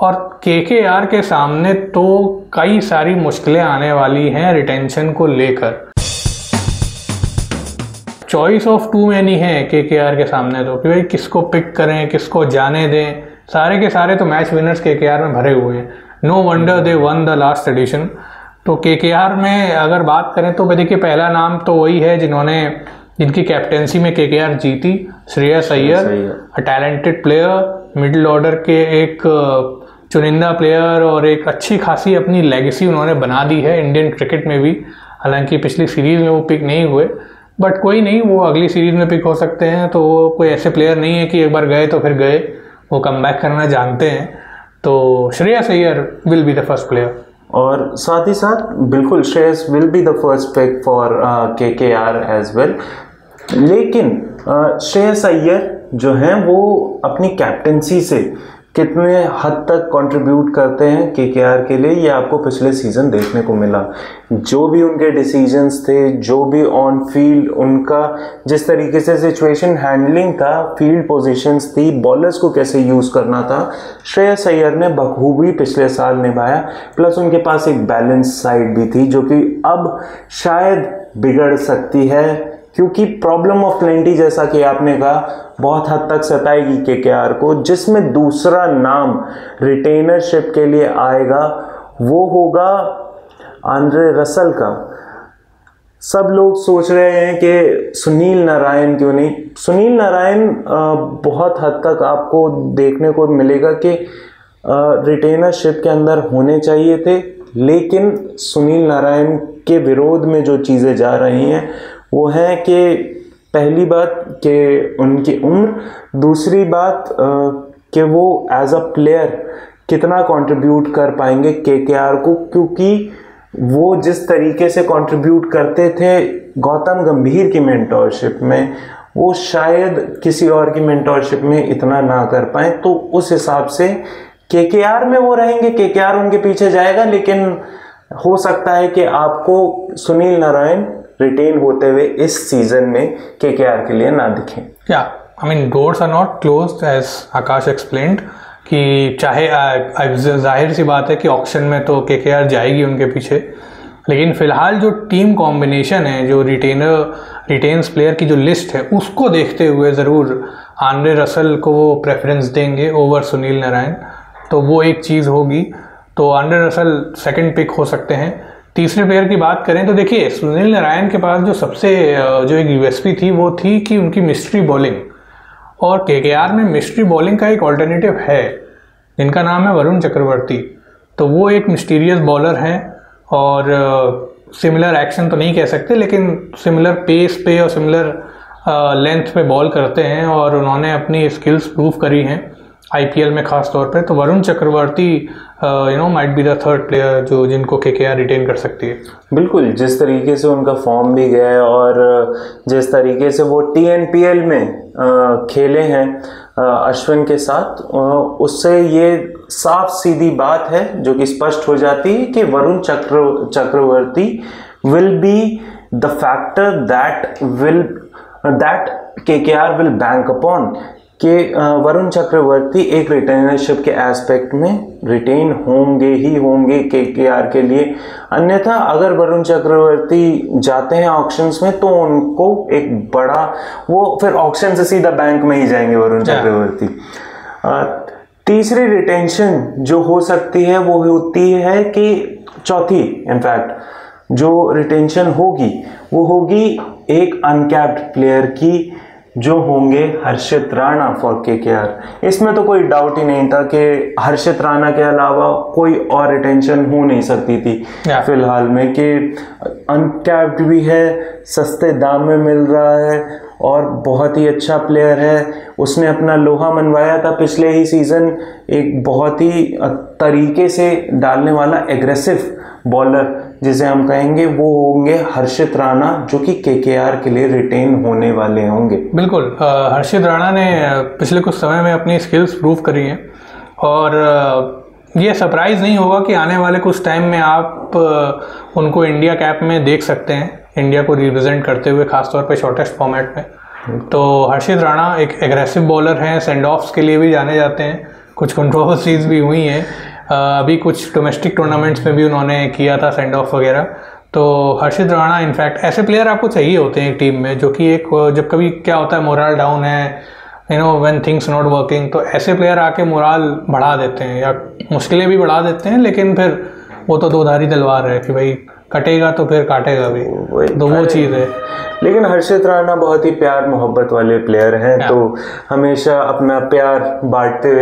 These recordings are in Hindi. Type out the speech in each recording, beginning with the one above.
और केकेआर के सामने तो कई सारी मुश्किलें आने वाली हैं रिटेंशन को लेकर। चॉइस ऑफ टू मैनी है केकेआर के सामने तो कि भाई किसको पिक करें, किसको जाने दें। सारे के सारे तो मैच विनर्स केकेआर में भरे हुए हैं। No wonder they won the last edition. तो केकेआर में अगर बात करें तो देखिए पहला नाम तो वही है जिनकी कैप्टेंसी में केकेआर जीती, Shreyas Iyer, talented player, middle order के एक चुनिंदा प्लेयर और एक अच्छी खासी अपनी लेगेसी उन्होंने बना दी है इंडियन क्रिकेट में भी। हालांकि पिछली सीरीज में वो पिक नहीं हुए, बट कोई नहीं, वो अगली सीरीज में पिक हो सकते हैं। तो वो कोई ऐसे प्लेयर नहीं है कि एक बार गए तो फिर गए, वो कम बैक करना जानते हैं। तो Shreyas Iyer will be the first player. और साथ ही साथ बिल्कुल Shreyas will be the first pick for KKR as well. लेकिन श्रेयस अय्यर जो हैं वो अपनी कैप्टेंसी से कितने हद तक कंट्रीब्यूट करते हैं केकेआर के लिए, ये आपको पिछले सीजन देखने को मिला। जो भी उनके डिसीजंस थे, जो भी ऑन फील्ड उनका जिस तरीके से सिचुएशन हैंडलिंग था, फील्ड पोजीशंस थी, बॉलर्स को कैसे यूज़ करना था, श्रेयस अय्यर ने बखूबी पिछले साल निभाया। प्लस उनके पास एक बैलेंस साइड भी थी जो कि अब शायद बिगड़ सकती है, क्योंकि प्रॉब्लम ऑफ प्लेंटी जैसा कि आपने कहा बहुत हद तक सताएगी केकेआर को। जिसमें दूसरा नाम रिटेनरशिप के लिए आएगा वो होगा आंद्रे रसल का। सब लोग सोच रहे हैं कि सुनील नारायण क्यों नहीं। सुनील नारायण बहुत हद तक आपको देखने को मिलेगा कि रिटेनरशिप के अंदर होने चाहिए थे, लेकिन सुनील नारायण के विरोध में जो चीज़ें जा रही हैं वो है कि पहली बात कि उनकी उम्र, दूसरी बात कि वो एज अ प्लेयर कितना कंट्रीब्यूट कर पाएंगे केकेआर को, क्योंकि वो जिस तरीके से कंट्रीब्यूट करते थे गौतम गंभीर की मेंटोरशिप में, वो शायद किसी और की मेंटोरशिप में इतना ना कर पाए। तो उस हिसाब से केकेआर में वो रहेंगे, केकेआर उनके पीछे जाएगा, लेकिन हो सकता है कि आपको सुनील नारायण रिटेन होते हुए इस सीजन में केकेआर के लिए ना दिखें। या I mean doors are not closed as Akash explained कि चाहे जाहिर सी बात है कि ऑक्शन में तो केकेआर जाएगी उनके पीछे, लेकिन फिलहाल जो टीम कॉम्बिनेशन है, जो रिटेन्स प्लेयर की जो लिस्ट है, उसको देखते हुए ज़रूर आंद्रे रसल को वो प्रेफरेंस देंगे ओवर सुनील नारायण। तो वो एक चीज़ होगी। तो आंद्रे रसल सेकंड पिक हो सकते हैं। तीसरे प्लेयर की बात करें तो देखिए सुनील नारायण के पास जो एक यूएसपी थी वो थी कि उनकी मिस्ट्री बॉलिंग, और केकेआर में मिस्ट्री बॉलिंग का एक ऑल्टरनेटिव है जिनका नाम है वरुण चक्रवर्ती। तो वो एक मिस्टीरियस बॉलर हैं और सिमिलर एक्शन तो नहीं कह सकते, लेकिन सिमिलर पेस पे और सिमिलर लेंथ पे बॉल करते हैं और उन्होंने अपनी स्किल्स प्रूव करी हैं आईपीएल में खास तौर पे। तो Varun Chakravarthy might be the third player जिनको केकेआर रिटेन कर सकती है। बिल्कुल, जिस तरीके से उनका फॉर्म भी गया है और जिस तरीके से वो टीएनपीएल में खेले हैं अश्विन के साथ, उससे ये साफ सीधी बात है जो कि स्पष्ट हो जाती है कि Varun Chakravarthy will be the factor that KKR will bank upon, कि वरुण चक्रवर्ती एक रिटेनरशिप के एस्पेक्ट में रिटेन होंगे केकेआर के लिए। अन्यथा अगर वरुण चक्रवर्ती जाते हैं ऑक्शंस में तो उनको एक बड़ा, वो फिर ऑक्शन से सीधा बैंक में ही जाएंगे वरुण चक्रवर्ती। तीसरी रिटेंशन जो हो सकती है वो होती है कि चौथी इनफैक्ट जो रिटेंशन होगी वो होगी एक अनकैप्ड प्लेयर की, जो होंगे हर्षित राणा फॉर केकेआर। इसमें तो कोई डाउट ही नहीं था कि हर्षित राणा के अलावा कोई और रिटेंशन हो नहीं सकती थी फिलहाल में, कि अनकैप्ड भी है, सस्ते दाम में मिल रहा है और बहुत ही अच्छा प्लेयर है। उसने अपना लोहा मनवाया था पिछले ही सीज़न, एक बहुत ही तरीके से डालने वाला एग्रेसिव बॉलर जिसे हम कहेंगे, वो होंगे हर्षित राणा, जो कि केकेआर के लिए रिटेन होने वाले होंगे। बिल्कुल, हर्षित राणा ने पिछले कुछ समय में अपनी स्किल्स प्रूव करी हैं और ये सरप्राइज़ नहीं होगा कि आने वाले कुछ टाइम में आप उनको इंडिया कैप में देख सकते हैं, इंडिया को रिप्रेजेंट करते हुए, खासतौर पे शॉर्टेस्ट फॉर्मेट में। तो हर्षित राणा एक एग्रेसिव बॉलर हैं, सेंड ऑफ्स के लिए भी जाने जाते हैं, कुछ कंट्रोवर्सीज भी हुई हैं। अभी कुछ डोमेस्टिक टूर्नामेंट्स में भी उन्होंने किया था सेंड ऑफ वगैरह। तो हर्षित राणा इनफैक्ट ऐसे प्लेयर आपको चाहिए होते हैं एक टीम में, जो कि एक जब कभी क्या होता है मोरल डाउन है, व्हेन थिंग्स नॉट वर्किंग, तो ऐसे प्लेयर आके मोरल बढ़ा देते हैं या मुश्किलें भी बढ़ा देते हैं। लेकिन फिर वो तो दो धारी तलवार है कि भाई कटेगा तो फिर काटेगा भी, तो वो चीज़ है। लेकिन हर्षित राणा बहुत ही प्यार मोहब्बत वाले प्लेयर हैं, तो हमेशा अपना प्यार बांटते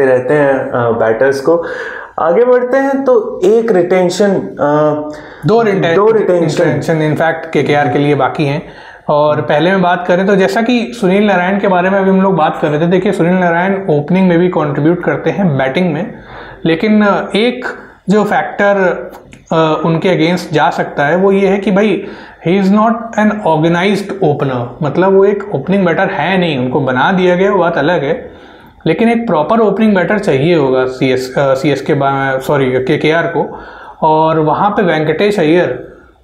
रहते हैं बैटर्स को। आगे बढ़ते हैं तो एक रिटेंशन, दो रिटेंशन इनफैक्ट केकेआर के लिए बाकी हैं। और पहले में बात करें तो जैसा कि सुनील नारायण के बारे में अभी हम लोग बात कर रहे थे, देखिए सुनील नारायण ओपनिंग में भी कंट्रीब्यूट करते हैं, बैटिंग में, लेकिन एक जो फैक्टर उनके अगेंस्ट जा सकता है वो ये है कि भाई he is not an organised opener, मतलब वो एक ओपनिंग बैटर है नहीं, उनको बना दिया गया, वो बात अलग है, लेकिन एक प्रॉपर ओपनिंग बैटर चाहिए होगा केकेआर को। और वहाँ पे वेंकटेश अय्यर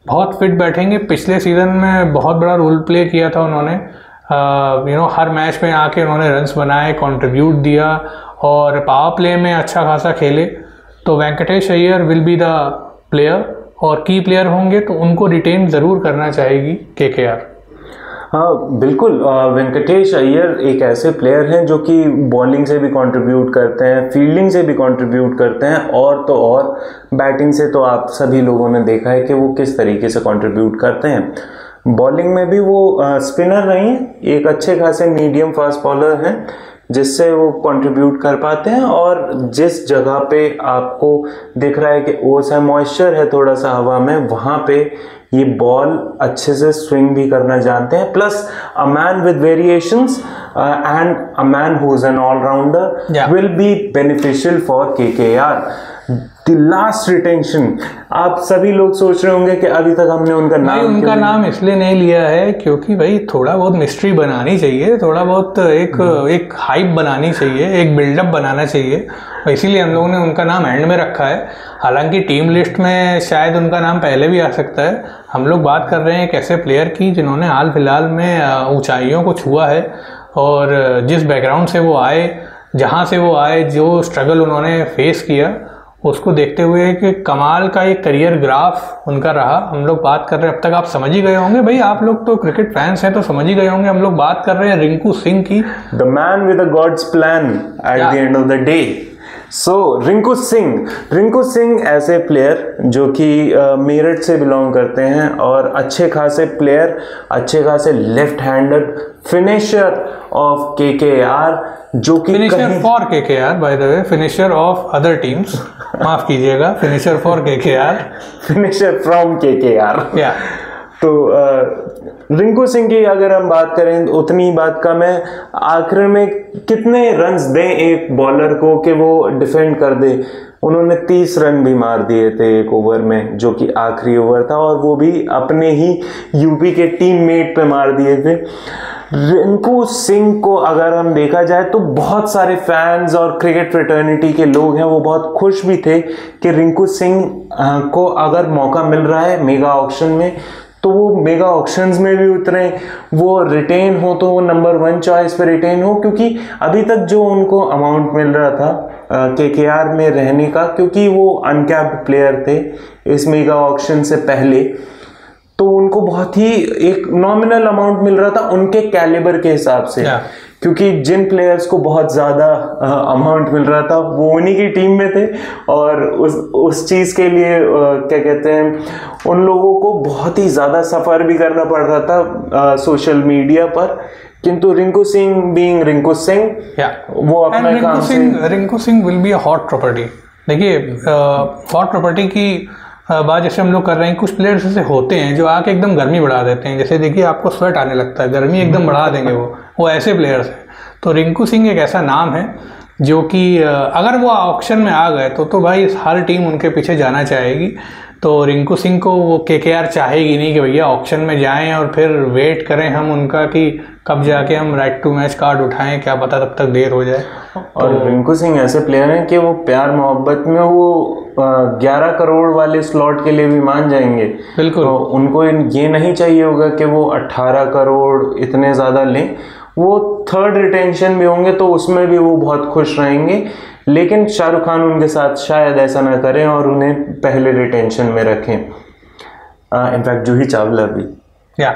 बहुत फिट बैठेंगे। पिछले सीज़न में बहुत बड़ा रोल प्ले किया था उन्होंने, हर मैच में आके उन्होंने रन्स बनाए, कंट्रीब्यूट दिया और पावर प्ले में अच्छा खासा खेले। तो Venkatesh Iyer will be the player और की प्लेयर होंगे, तो उनको रिटेन ज़रूर करना चाहेगी केकेआर। हाँ बिल्कुल, वेंकटेश अय्यर एक ऐसे प्लेयर हैं जो कि बॉलिंग से भी कंट्रीब्यूट करते हैं, फील्डिंग से भी कंट्रीब्यूट करते हैं, और तो और बैटिंग से तो आप सभी लोगों ने देखा है कि वो किस तरीके से कंट्रीब्यूट करते हैं। बॉलिंग में भी वो स्पिनर नहीं है, एक अच्छे खासे मीडियम फास्ट बॉलर हैं जिससे वो कंट्रीब्यूट कर पाते हैं। और जिस जगह पे आपको दिख रहा है कि ओस है, मॉइस्चर है थोड़ा सा हवा में, वहाँ पे ये बॉल अच्छे से स्विंग भी करना जानते हैं। Plus a man with variations and a man who is an allrounder will be beneficial for KKR. The last retention, आप सभी लोग सोच रहे होंगे कि अभी तक हमने उनका नाम इसलिए नहीं लिया है क्योंकि भाई थोड़ा बहुत मिस्ट्री बनानी चाहिए, थोड़ा बहुत एक हाइप बनानी चाहिए, एक बिल्डअप बनाना चाहिए, इसीलिए हम लोगों ने उनका नाम एंड में रखा है। हालांकि टीम लिस्ट में शायद उनका नाम पहले भी आ सकता है। हम लोग बात कर रहे हैं एक ऐसे प्लेयर की जिन्होंने हाल फिलहाल में ऊंचाइयों को छुआ है, और जिस बैकग्राउंड से वो आए, जहां से वो आए, जो स्ट्रगल उन्होंने फेस किया, उसको देखते हुए कि कमाल का एक करियर ग्राफ उनका रहा। हम लोग बात कर रहे हैं, अब तक आप समझ ही गए होंगे भाई, आप लोग तो क्रिकेट फैंस हैं तो समझ ही गए होंगे, हम लोग बात कर रहे हैं रिंकू सिंह की, the man with the god's plan at the end of the day. So Rinku Singh ऐसे प्लेयर जो कि मेरठ से बिलोंग करते हैं, और अच्छे खासे प्लेयर, अच्छे खासे left handed finisher of KKR, जो कि finisher for KKR, by the way, finisher of other teams, माफ कीजिएगा, finisher for KKR, finisher from KKR. या तो रिंकू सिंह की अगर हम बात करें तो उतनी बात कम है। आखिर में कितने रन्स दें एक बॉलर को कि वो डिफेंड कर दे। उन्होंने 30 रन भी मार दिए थे एक ओवर में, जो कि आखिरी ओवर था, और वो भी अपने ही यूपी के टीममेट पे मार दिए थे। रिंकू सिंह को अगर हम देखा जाए तो बहुत सारे फैंस और क्रिकेट फ्रेटर्निटी के लोग हैं, वो बहुत खुश भी थे कि रिंकू सिंह को अगर मौका मिल रहा है मेगा ऑक्शन में तो वो मेगा ऑक्शंस में भी उतरे, वो रिटेन हो तो वो नंबर 1 चॉइस पे रिटेन हो, क्योंकि अभी तक जो उनको अमाउंट मिल रहा था केकेआर में रहने का, क्योंकि वो अनकैप्ड प्लेयर थे इस मेगा ऑक्शन से पहले, तो उनको बहुत ही एक नॉमिनल अमाउंट मिल रहा था उनके कैलिबर के हिसाब से। क्योंकि जिन प्लेयर्स को बहुत ज़्यादा अमाउंट मिल रहा था वो उन्हीं की टीम में थे, और उस चीज़ के लिए क्या कहते हैं, उन लोगों को बहुत ही ज़्यादा सफ़र भी करना पड़ रहा था सोशल मीडिया पर। किंतु रिंकू सिंह बीइंग रिंकू सिंह, वो अपना काम से, Rinku Singh will be a hot property. देखिए हॉट प्रॉपर्टी की बात जैसे हम लोग कर रहे हैं, कुछ प्लेयर्स ऐसे होते हैं जो आके एकदम गर्मी बढ़ा देते हैं, जैसे देखिए आपको स्वेट आने लगता है, गर्मी एकदम बढ़ा देंगे वो ऐसे प्लेयर्स हैं। तो रिंकू सिंह एक ऐसा नाम है जो कि अगर वो ऑक्शन में आ गए तो भाई हर टीम उनके पीछे जाना चाहेगी। तो रिंकू सिंह को वो केकेआर चाहेगी नहीं कि भैया ऑक्शन में जाएं और फिर वेट करें हम उनका कि कब जाके हम राइट टू मैच कार्ड उठाएं, क्या पता तब तक देर हो जाए। और रिंकू सिंह ऐसे प्लेयर हैं कि वो प्यार मोहब्बत में वो 11 करोड़ वाले स्लॉट के लिए भी मान जाएंगे। बिल्कुल, तो उनको ये नहीं चाहिए होगा कि वो 18 करोड़ इतने ज़्यादा लें, वो थर्ड रिटेंशन भी होंगे तो उसमें भी वो बहुत खुश रहेंगे, लेकिन शाहरुख खान उनके साथ शायद ऐसा ना करें और उन्हें पहले रिटेंशन में रखें। इनफैक्ट जूही चावला भी। या